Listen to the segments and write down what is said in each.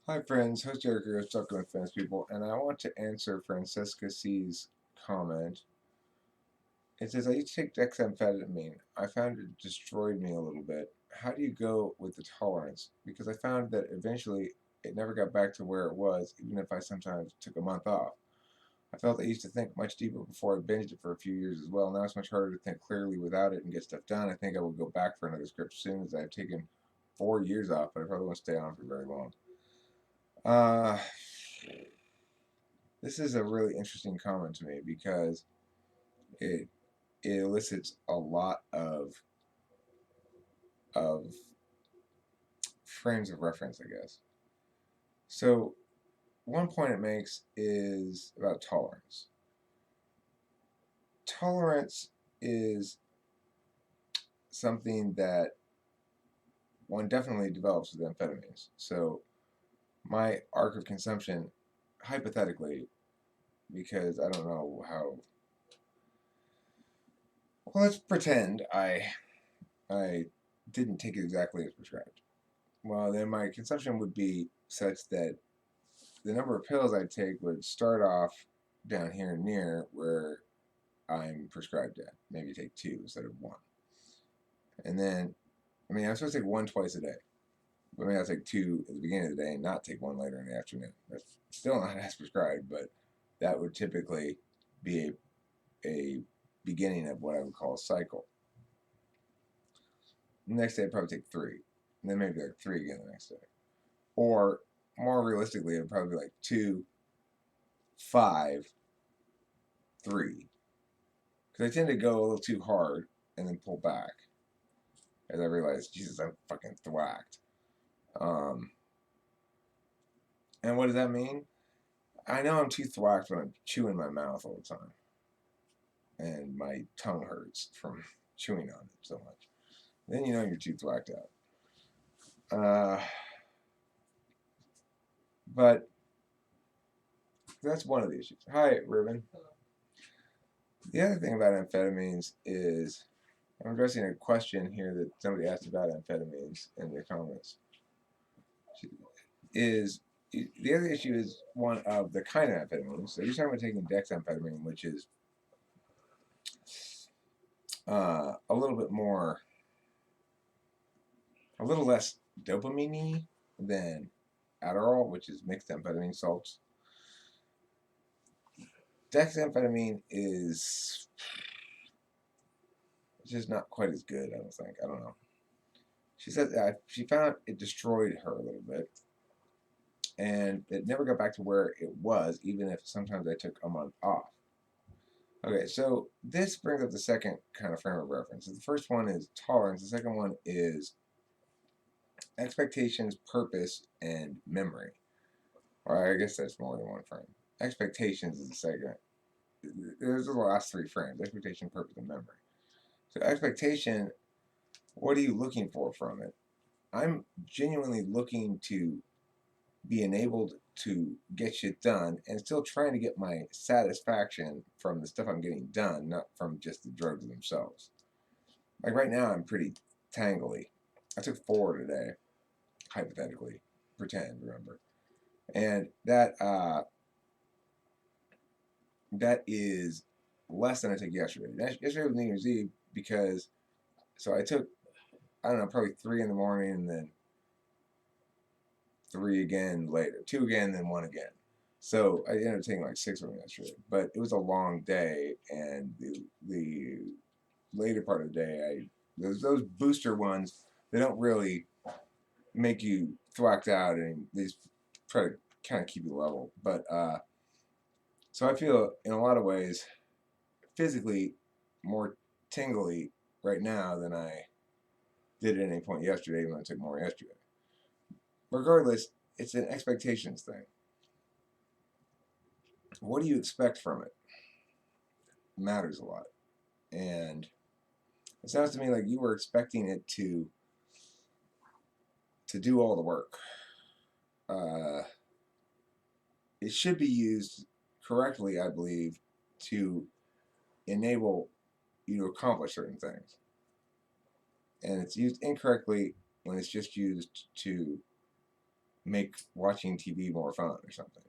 Hi friends, host Eric here, talking with famous people, and I want to answer Francesca C's comment. It says, I used to take dexamphetamine. I found it destroyed me a little bit. How do you go with the tolerance? Because I found that eventually it never got back to where it was, even if I sometimes took a month off. I felt I used to think much deeper before I binged it for a few years as well. Now it's much harder to think clearly without it and get stuff done. I think I will go back for another script soon as I've taken 4 years off, but I probably won't stay on for very long. Uh, This is a really interesting comment to me because it it elicits a lot of frames of reference, I guess. So one point it makes is about tolerance. Tolerance is something that one definitely develops with amphetamines. So my arc of consumption, hypothetically, because I don't know how. Well, let's pretend I didn't take it exactly as prescribed. Well, then my consumption would be such that the number of pills I take would start off down here near where I'm prescribed at. Maybe take two instead of one. And then, I mean, I'm supposed to take one twice a day. But maybe I'll take two at the beginning of the day and not take one later in the afternoon. That's still not as prescribed, but that would typically be a beginning of what I would call a cycle. The next day, I'd probably take three. And then maybe like three again the next day. Or more realistically, it would probably be like two, five, three. Because I tend to go a little too hard and then pull back as I realize, Jesus, I'm fucking thwacked. Um, and what does that mean? I know I'm too thwacked when I'm chewing my mouth all the time, and my tongue hurts from chewing on it so much. Then you know you're too thwacked out. But that's one of the issues. Hi, Ruben. The other thing about amphetamines is I'm addressing a question here that somebody asked about amphetamines in the comments. Is the other issue is one of the kind of amphetamines. So you're talking about taking dexamphetamine, which is a little bit more, a little less dopamine than Adderall, which is mixed amphetamine salts. Dexamphetamine is just not quite as good. I don't think. I don't know. She said she found it destroyed her a little bit, and it never got back to where it was, even if sometimes I took a month off. Okay, so this brings up the second kind of frame of reference. The first one is tolerance. The second one is expectations, purpose, and memory. Or I guess that's more than one frame. Expectations is the second. There's the last three frames: expectation, purpose, and memory. So expectation, what are you looking for from it? I'm genuinely looking to be enabled to get shit done and still trying to get my satisfaction from the stuff I'm getting done, not from just the drugs themselves. Like right now, I'm pretty tangly. I took four today, hypothetically. Pretend, remember. And that is less than I took yesterday. Yesterday was New Year's Eve because so I took I don't know probably three in the morning and then three again later, two again, then one again. So I ended up taking like six of them yesterday. But it was a long day, and the later part of the day, those booster ones they don't really make you thwacked out, and they just try to kind of keep you level. But so I feel in a lot of ways physically more tingly right now than I did at any point yesterday when I took more yesterday. Regardless, it's an expectations thing. What do you expect from it matters a lot. And it sounds to me like you were expecting it to do all the work. Uh, it should be used correctly, I believe, to enable you to accomplish certain things. And it's used incorrectly when it's just used to make watching TV more fun or something.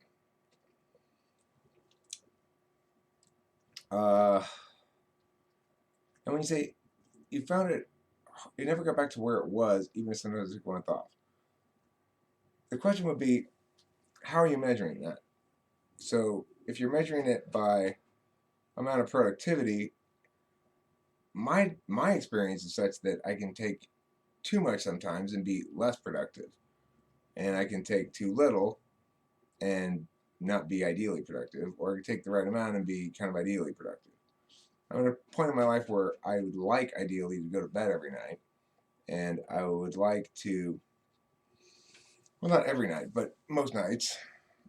And when you say you found it, you never got back to where it was, even if sometimes it went off. The question would be, how are you measuring that? So if you're measuring it by amount of productivity, my experience is such that I can take too much sometimes and be less productive, and I can take too little and not be ideally productive, or I can take the right amount and be kind of ideally productive. I'm at a point in my life where I would like ideally to go to bed every night, and I would like to, well, not every night, but most nights,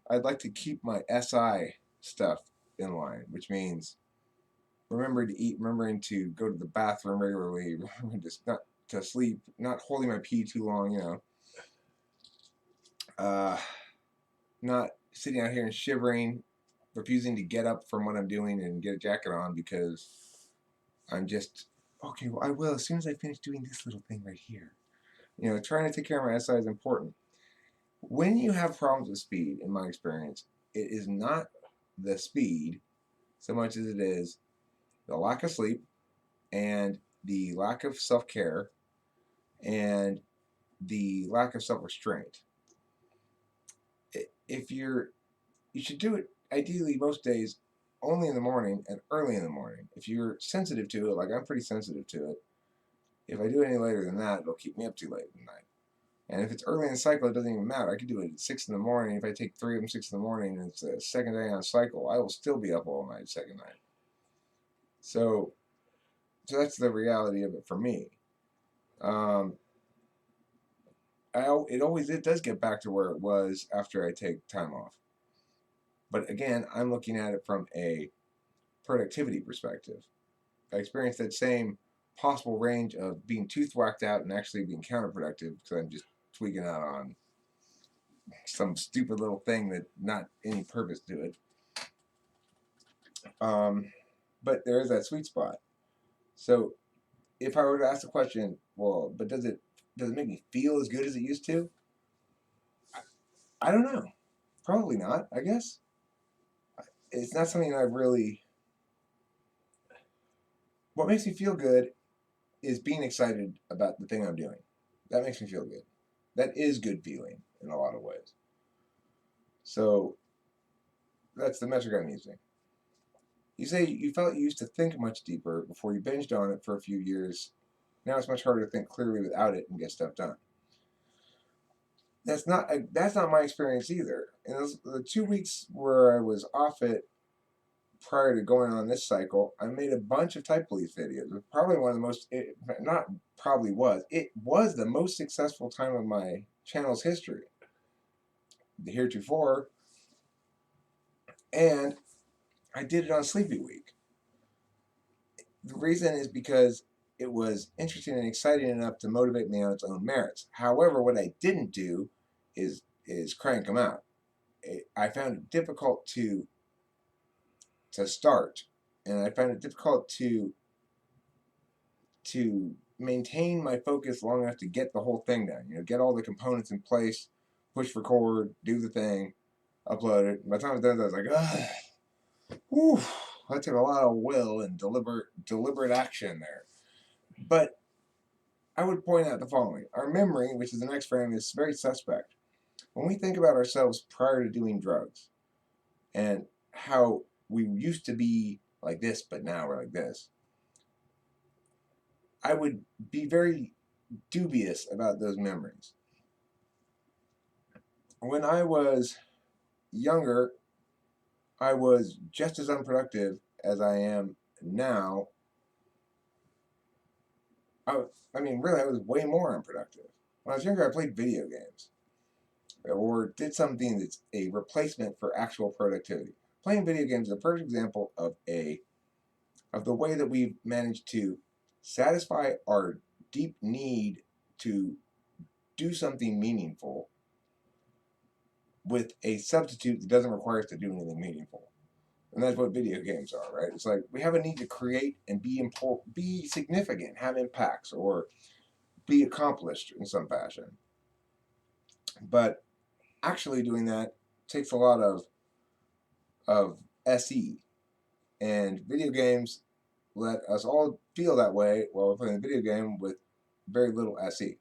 I'd like to keep my SI stuff in line, which means remembering to eat, remembering to go to the bathroom regularly, remembering not to sleep, not holding my pee too long, uh, not sitting out here and shivering, refusing to get up from what I'm doing and get a jacket on because I'm just, okay, well, I will as soon as I finish doing this little thing right here. Trying to take care of my SI is important. When you have problems with speed, in my experience, it is not the speed so much as it is the lack of sleep and the lack of self-care and the lack of self-restraint. If you should do it ideally most days only in the morning and early in the morning. If you're sensitive to it, like I'm pretty sensitive to it, if I do it any later than that, it'll keep me up too late at night. And if it's early in the cycle, it doesn't even matter. I could do it at 6 in the morning. If I take 3 of them 6 in the morning and it's the second day on cycle, I will still be up all night second night. So that's the reality of it for me. It does get back to where it was after I take time off. But again, I'm looking at it from a productivity perspective. I experienced that same possible range of being too thwacked out and actually being counterproductive because I'm just tweaking out on some stupid little thing that not any purpose to it. But there is that sweet spot. So if I were to ask the question, well, but does it make me feel as good as it used to? I don't know. Probably not, I guess. It's not something I've really. What makes me feel good is being excited about the thing I'm doing. That makes me feel good. That is good feeling in a lot of ways. So that's the metric I'm using. You say you felt you used to think much deeper before you binged on it for a few years. Now it's much harder to think clearly without it and get stuff done. That's not my experience either. In the 2 weeks where I was off it prior to going on this cycle, I made a bunch of type belief videos. It was probably one of the most, not probably was, it was the most successful time of my channel's history, the heretofore, and I did it on Sleepy Week. The reason is because it was interesting and exciting enough to motivate me on its own merits. However, what I didn't do is crank them out. I found it difficult to start, and I found it difficult to maintain my focus long enough to get the whole thing done. Get all the components in place, push record, do the thing, upload it. By the time I was done, I was like, whew, that took a lot of will and deliberate action there. But I would point out the following. Our memory, which is the next frame, is very suspect. When we think about ourselves prior to doing drugs and how we used to be like this, but now we're like this, I would be very dubious about those memories. When I was younger, I was just as unproductive as I am now. Really, I was way more unproductive. When I was younger, I played video games or did something that's a replacement for actual productivity. Playing video games is a perfect example of the way that we've managed to satisfy our deep need to do something meaningful with a substitute that doesn't require us to do anything meaningful. And that's what video games are, right? It's like we have a need to create and be significant, have impacts, or be accomplished in some fashion. But actually doing that takes a lot of SE, and video games let us all feel that way while we're playing a video game with very little SE,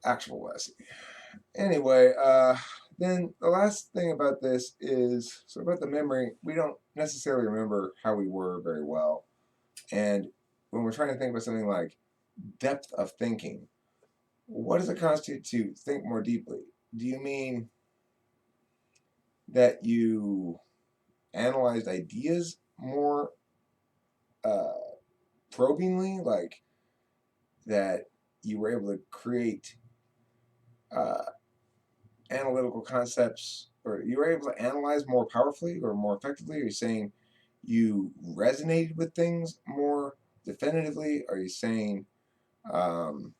actual SE. Anyway, then the last thing about this is so about the memory. We don't necessarily remember how we were very well, and when we're trying to think about something like depth of thinking, what does it constitute to think more deeply? Do you mean that you analyzed ideas more uh, probingly, like that you were able to create uh, analytical concepts, or you were able to analyze more powerfully or more effectively? Are you saying you resonated with things more definitively? Are you saying um,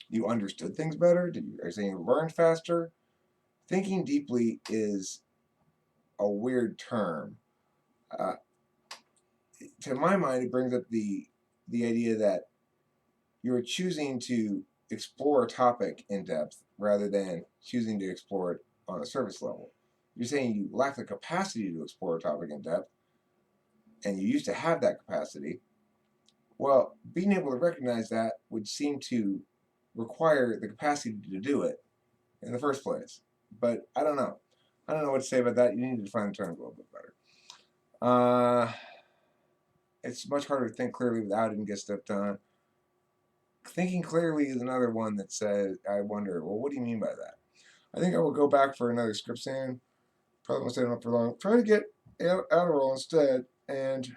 you understood things better? Are you saying you learned faster? Thinking deeply is a weird term. Uh, to my mind, it brings up the idea that you're choosing to explore a topic in depth rather than choosing to explore it on a surface level. You're saying you lack the capacity to explore a topic in depth, and you used to have that capacity. Well, being able to recognize that would seem to require the capacity to do it in the first place. But I don't know. I don't know what to say about that. You need to define the terms a little bit better. It's much harder to think clearly without it and get stuff done. Thinking clearly is another one that says, I wonder, well, what do you mean by that? I think I will go back for another script soon. Probably won't stay up for long. Try to get Adderall instead, and